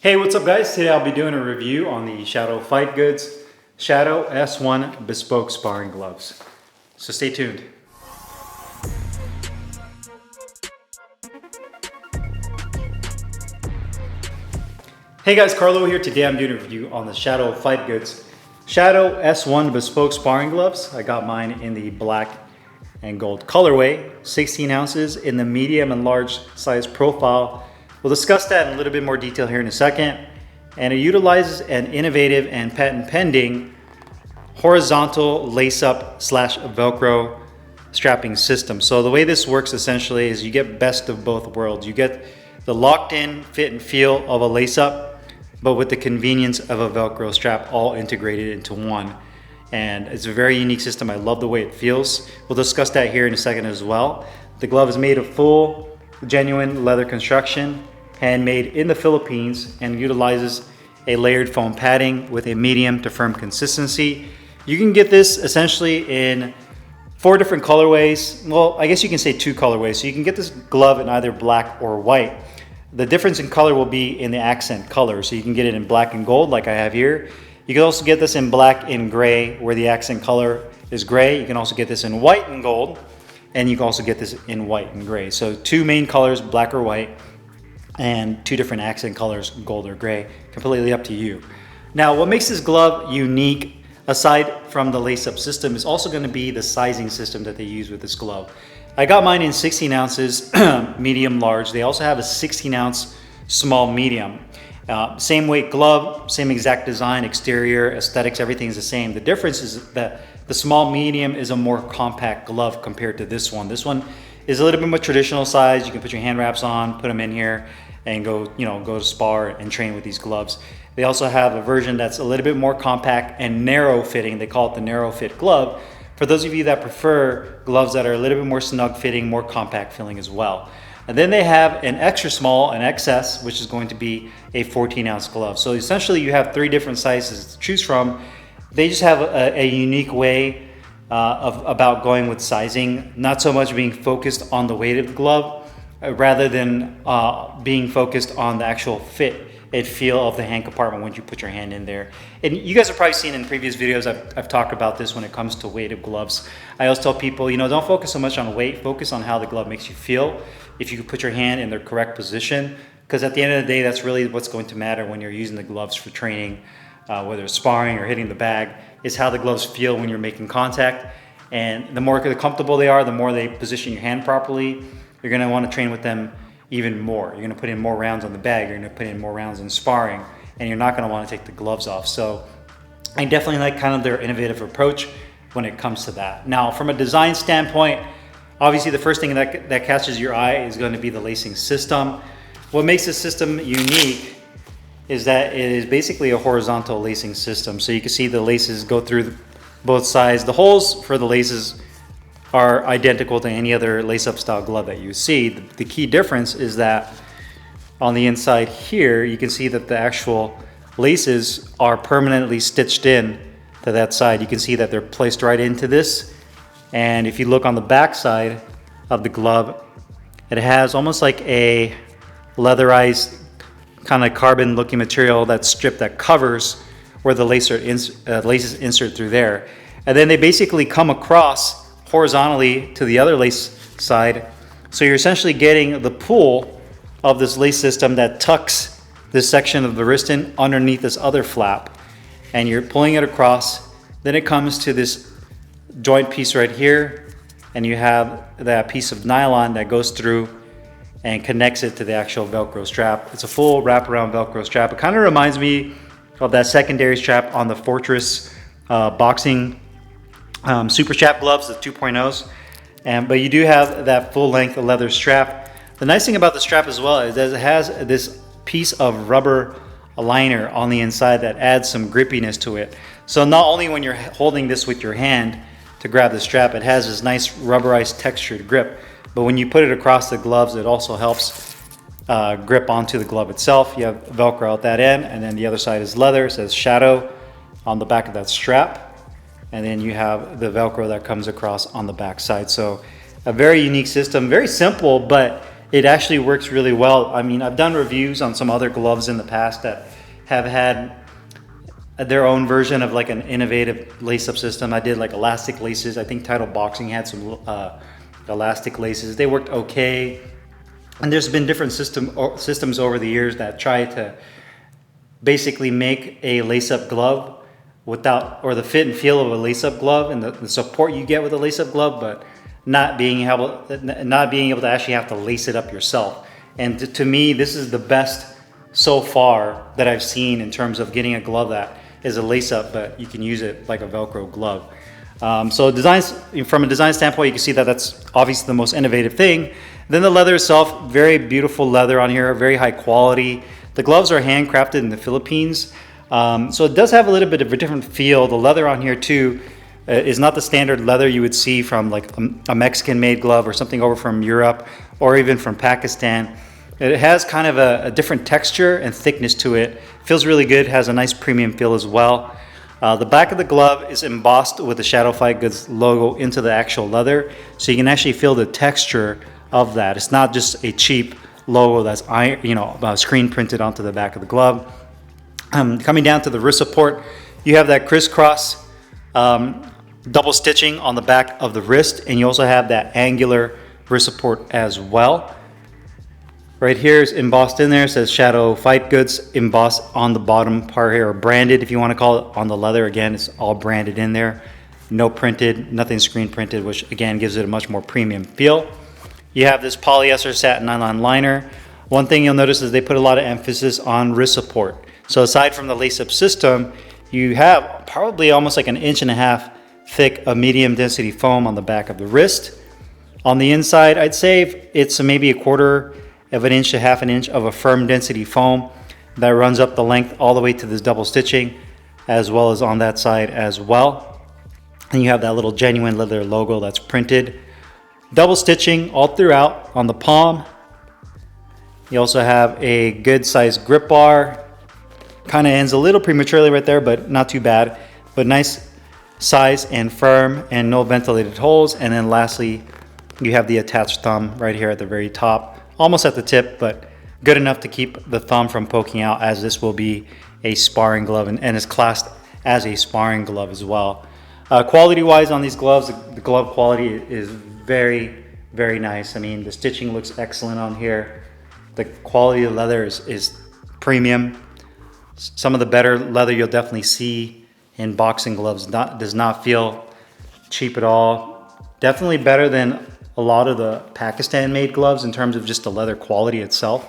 Hey, what's up guys? Today I'll be doing a review on the Shadow Fight Goods Shadow S1 Bespoke Sparring Gloves. So stay tuned. Hey guys, Carlo here. Today I'm doing a review on the Shadow Fight Goods Shadow S1 Bespoke Sparring Gloves. I got mine in the black and gold colorway, 16 ounces in the medium and large size profile. We'll discuss that in a little bit more detail here in a second. And it utilizes an innovative and patent pending horizontal lace-up / Velcro strapping system. So the way this works essentially is you get best of both worlds. You get the locked in fit and feel of a lace-up, but with the convenience of a Velcro strap all integrated into one. And it's a very unique system. I love the way it feels. We'll discuss that here in a second as well. The glove is made of full, genuine leather construction, handmade in the Philippines, and utilizes a layered foam padding with a medium to firm consistency. You can get this essentially in 4 different colorways. Well, I guess you can say 2 colorways. So you can get this glove in either black or white. The difference in color will be in the accent color. So you can get it in black and gold like I have here. You can also get this in black and gray where the accent color is gray. You can also get this in white and gold, and you can also get this in white and gray. So 2 main colors, black or white, and 2 different accent colors, gold or gray, completely up to you. Now, what makes this glove unique, aside from the lace-up system, is also going to be the sizing system that they use with this glove. I got mine in 16 ounces, medium, large. They also have a 16 ounce small, medium. Same weight glove, same exact design, exterior, aesthetics, everything is the same. The difference is that the small, medium is a more compact glove compared to this one. This one is a little bit more traditional size. You can put your hand wraps on, put them in here, and go to spar and train with these gloves. They also have a version that's a little bit more compact and narrow fitting. They call it the narrow fit glove. For those of you that prefer gloves that are a little bit more snug fitting, more compact feeling as well. And then they have an extra small, an XS, which is going to be a 14 ounce glove. So essentially you have 3 different sizes to choose from. They just have a unique way about going with sizing, not so much being focused on the weight of the glove, rather than being focused on the actual fit and feel of the hand compartment when you put your hand in there. And you guys have probably seen in previous videos, I've talked about this when it comes to weight of gloves. I always tell people, don't focus so much on weight, focus on how the glove makes you feel. If you can put your hand in the correct position, because at the end of the day, that's really what's going to matter when you're using the gloves for training, whether it's sparring or hitting the bag, is how the gloves feel when you're making contact. And the more comfortable they are, the more they position your hand properly, you're going to want to train with them even more. You're going to put in more rounds on the bag, you're going to put in more rounds in sparring, and you're not going to want to take the gloves off. So I definitely like kind of their innovative approach when it comes to that. Now, from a design standpoint, obviously the first thing that catches your eye is going to be the lacing system. What makes this system unique is that it is basically a horizontal lacing system. So you can see the laces go through both sides. The holes for the laces are identical to any other lace-up style glove that you see. The key difference is that on the inside here, you can see that the actual laces are permanently stitched in to that side. You can see that they're placed right into this. And if you look on the back side of the glove, it has almost like a leatherized kind of carbon looking material, that strip that covers where the laces insert through there. And then they basically come across horizontally to the other lace side. So you're essentially getting the pull of this lace system that tucks this section of the wrist in underneath this other flap. And you're pulling it across. Then it comes to this joint piece right here. And you have that piece of nylon that goes through and connects it to the actual Velcro strap. It's a full wraparound Velcro strap. It kind of reminds me of that secondary strap on the Fortress boxing super strap gloves, the 2.0s. But you do have that full length leather strap. The nice thing about the strap as well is that it has this piece of rubber liner on the inside that adds some grippiness to it. So not only when you're holding this with your hand to grab the strap, it has this nice rubberized textured grip. But when you put it across the gloves, it also helps grip onto the glove itself. You have Velcro at that end, and then the other side is leather. It says Shadow on the back of that strap. And then you have the Velcro that comes across on the back side. So a very unique system, very simple, but it actually works really well. I mean, I've done reviews on some other gloves in the past that have had their own version of like an innovative lace-up system. I did like elastic laces. I think Title Boxing had some elastic laces. They worked okay. And there's been different systems over the years that try to basically make a lace-up glove without, or the fit and feel of a lace-up glove and the support you get with a lace-up glove, but not being able to actually have to lace it up yourself. And to me, this is the best so far that I've seen in terms of getting a glove that is a lace-up, but you can use it like a Velcro glove. So from a design standpoint, you can see that that's obviously the most innovative thing. Then the leather itself, very beautiful leather on here, very high quality. The gloves are handcrafted in the Philippines. So it does have a little bit of a different feel. The leather on here too is not the standard leather you would see from like a Mexican made glove or something over from Europe or even from Pakistan. It has kind of a different texture and thickness to it. Feels really good, has a nice premium feel as well. The back of the glove is embossed with the Shadow Fight Goods logo into the actual leather, so you can actually feel the texture of that. It's not just a cheap logo that's screen printed onto the back of the glove. Coming down to the wrist support, you have that crisscross double stitching on the back of the wrist, and you also have that angular wrist support as well. Right here is embossed in there. It says Shadow Fight Goods embossed on the bottom part here, or branded if you want to call it, on the leather. Again, it's all branded in there. No printed, nothing screen printed, which again gives it a much more premium feel. You have this polyester satin nylon liner. One thing you'll notice is they put a lot of emphasis on wrist support. So aside from the lace-up system, you have probably almost like 1.5 inches thick of medium density foam on the back of the wrist. On the inside, I'd say it's maybe 1/4 of an inch to 1/2 inch of a firm density foam that runs up the length all the way to this double stitching, as well as on that side as well. And you have that little genuine leather logo that's printed. Double stitching all throughout on the palm. You also have a good sized grip bar. Kind of ends a little prematurely right there, but not too bad. But nice size and firm and no ventilated holes. And then lastly, you have the attached thumb right here at the very top, almost at the tip, but good enough to keep the thumb from poking out, as this will be a sparring glove and is classed as a sparring glove as well. Quality wise on these gloves, the glove quality is very, very nice. I mean, the stitching looks excellent on here. The quality of leather is premium. Some of the better leather you'll definitely see in boxing gloves does not feel cheap at all. Definitely better than a lot of the Pakistan made gloves in terms of just the leather quality itself.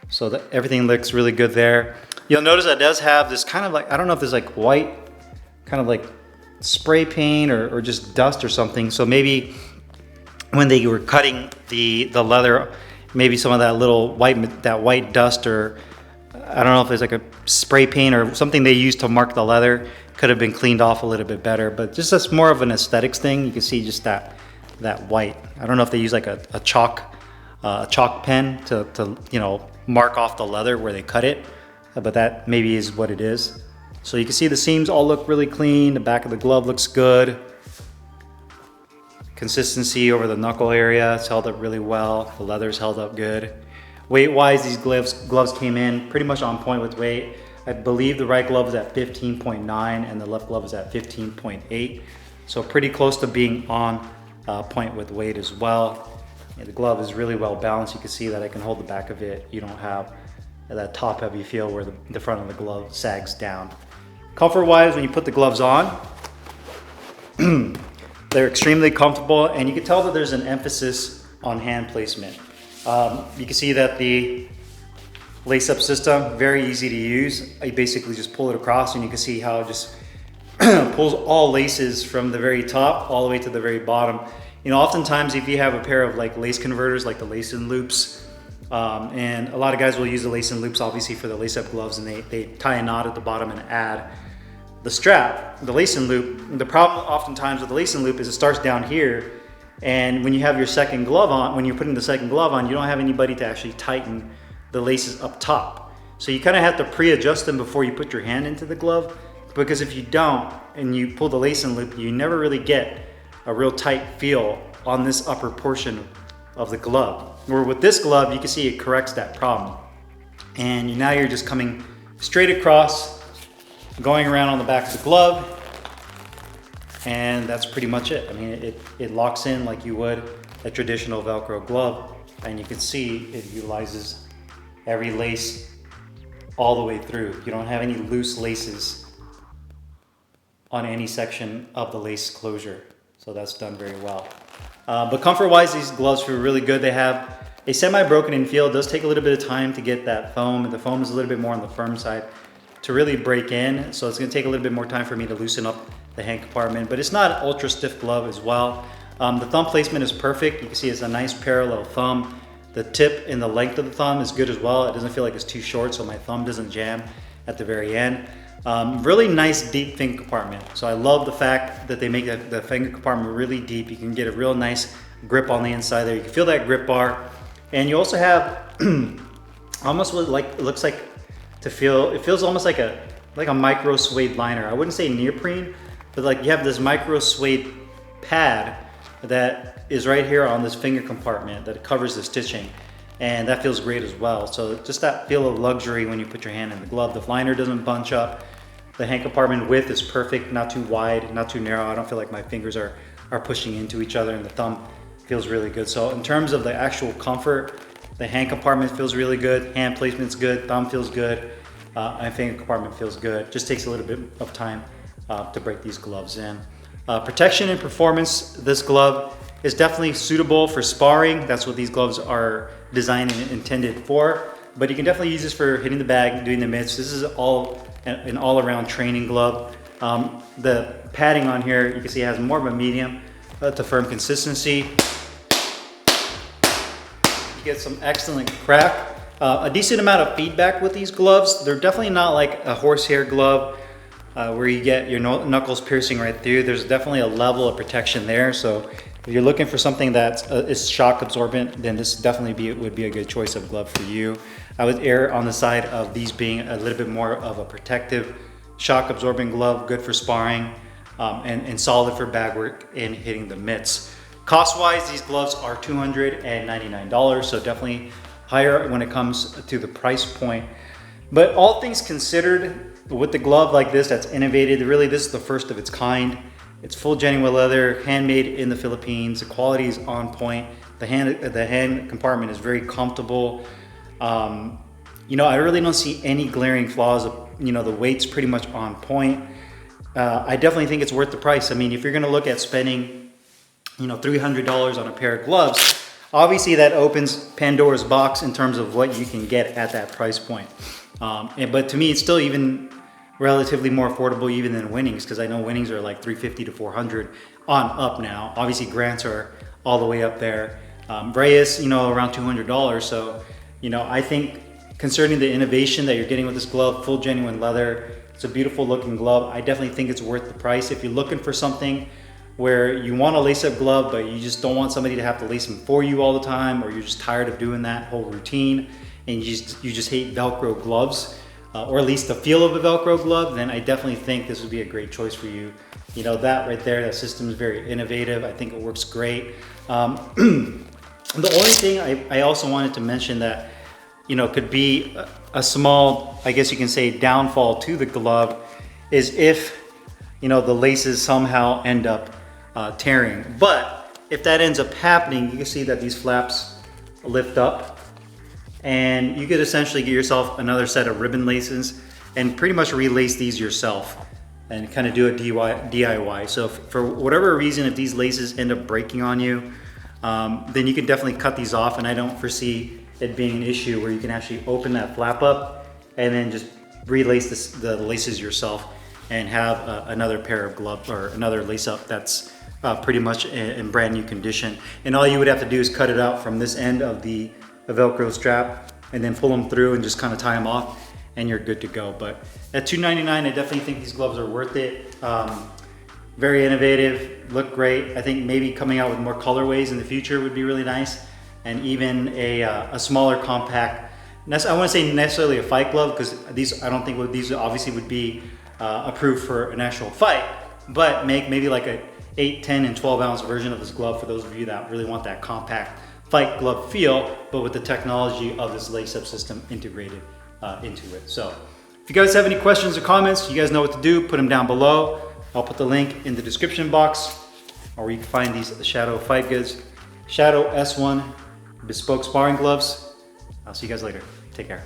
So everything looks really good there. You'll notice that it does have this kind of like, I don't know if there's like white kind of like spray paint or just dust or something. So maybe when they were cutting the leather, maybe some of that little white dust, or I don't know if there's like a spray paint or something they used to mark the leather, could have been cleaned off a little bit better. But just that's more of an aesthetics thing. You can see just that white. I don't know if they use like a chalk pen to mark off the leather where they cut it, but that maybe is what it is. So you can see the seams all look really clean. The back of the glove looks good. Consistency over the knuckle area, it's held up really well. The leather's held up good. Weight wise, these gloves came in pretty much on point with weight. I believe the right glove is at 15.9 and the left glove is at 15.8. So pretty close to being on point with weight as well. Yeah, the glove is really well balanced. You can see that I can hold the back of it. You don't have that top heavy feel where the front of the glove sags down. Comfort wise, when you put the gloves on, they're extremely comfortable, and you can tell that there's an emphasis on hand placement. You can see that the lace-up system, very easy to use. I basically just pull it across and you can see how it just pulls all laces from the very top all the way to the very bottom. Oftentimes if you have a pair of like lace converters, like the lace-in loops, and a lot of guys will use the lace-in loops obviously for the lace-up gloves, and they tie a knot at the bottom and add the strap, the lace-in loop. The problem oftentimes with the lace-in loop is it starts down here, and when you have your second glove on, when you're putting the second glove on, you don't have anybody to actually tighten the laces up top. So you kind of have to pre-adjust them before you put your hand into the glove, because if you don't and you pull the lace-in loop, you never really get a real tight feel on this upper portion of the glove. Where with this glove, you can see it corrects that problem. And now you're just coming straight across, going around on the back of the glove, and that's pretty much it. I mean, it locks in like you would a traditional Velcro glove, and you can see it utilizes every lace all the way through. You don't have any loose laces on any section of the lace closure, so that's done very well. But comfort-wise, these gloves feel really good. They have a semi-broken-in feel. It does take a little bit of time to get that foam, and the foam is a little bit more on the firm side to really break in, so it's gonna take a little bit more time for me to loosen up the hand compartment, but it's not an ultra stiff glove as well. The thumb placement is perfect. You can see it's a nice parallel thumb. The tip and the length of the thumb is good as well. It doesn't feel like it's too short, so my thumb doesn't jam at the very end. Really nice deep finger compartment. So I love the fact that they make the finger compartment really deep. You can get a real nice grip on the inside there. You can feel that grip bar. And you also have almost what it looks like to feel, it feels almost like a micro suede liner. I wouldn't say neoprene, but like you have this micro suede pad that is right here on this finger compartment that covers the stitching, and that feels great as well. So just that feel of luxury when you put your hand in the glove. The liner doesn't bunch up. The hand compartment width is perfect, not too wide, not too narrow. I don't feel like my fingers are pushing into each other, and the thumb feels really good. So in terms of the actual comfort, the hand compartment feels really good, hand placement's good, thumb feels good, and finger compartment feels good. Just takes a little bit of time to break these gloves in. Protection and performance, this glove is definitely suitable for sparring. That's what these gloves are designed and intended for. But you can definitely use this for hitting the bag, doing the mitts. This is an all-around training glove. The padding on here, you can see it has more of a medium to firm consistency. You get some excellent crack. A decent amount of feedback with these gloves. They're definitely not like a horsehair glove where you get your knuckles piercing right through. There's definitely a level of protection there. So if you're looking for something that is shock absorbent, then this definitely would be a good choice of glove for you. I would err on the side of these being a little bit more of a protective, shock absorbing glove, good for sparring, and solid for bag work and hitting the mitts. Cost-wise, these gloves are $299, so definitely higher when it comes to the price point. But all things considered, with the glove like this that's innovated, really this is the first of its kind. It's full genuine leather, handmade in the Philippines. The quality is on point. The hand compartment is very comfortable. I really don't see any glaring flaws. The weight's pretty much on point. I definitely think it's worth the price. I mean, if you're gonna look at spending, $300 on a pair of gloves, obviously that opens Pandora's box in terms of what you can get at that price point. But to me, it's still even relatively more affordable even than Winnings, because I know Winnings are like $350 to $400 on up now. Obviously Grants are all the way up there. Reyes, around $200. So, I think concerning the innovation that you're getting with this glove, full genuine leather, it's a beautiful looking glove. I definitely think it's worth the price. If you're looking for something where you want a lace-up glove, but you just don't want somebody to have to lace them for you all the time, or you're just tired of doing that whole routine, and you just hate Velcro gloves, or at least the feel of a Velcro glove, then I definitely think this would be a great choice for you. That right there, that system is very innovative. I think it works great. The only thing I also wanted to mention that, could be a small, I guess you can say, downfall to the glove is if, the laces somehow end up tearing. But if that ends up happening, you can see that these flaps lift up, and you could essentially get yourself another set of ribbon laces and pretty much relace these yourself and kind of do a DIY. So for whatever reason, if these laces end up breaking on you, then you can definitely cut these off, and I don't foresee it being an issue where you can actually open that flap up and then just relace the laces yourself and have another pair of gloves or another lace up that's pretty much in brand new condition. And all you would have to do is cut it out from this end of the Velcro strap and then pull them through and just kind of tie them off, and you're good to go. But at $299, I definitely think these gloves are worth it. Very innovative, look great. I think maybe coming out with more colorways in the future would be really nice, and even a smaller compact. I wouldn't say necessarily a fight glove, because these I don't think these obviously would be approved for an actual fight, but make maybe like a 8, 10, and 12 ounce version of this glove for those of you that really want that compact fight glove feel, but with the technology of this lace-up system integrated into it. So if you guys have any questions or comments, you guys know what to do. Put them down below. I'll put the link in the description box, or where you can find these Shadow Fight Goods. Shadow S1 Bespoke Sparring Gloves. I'll see you guys later. Take care.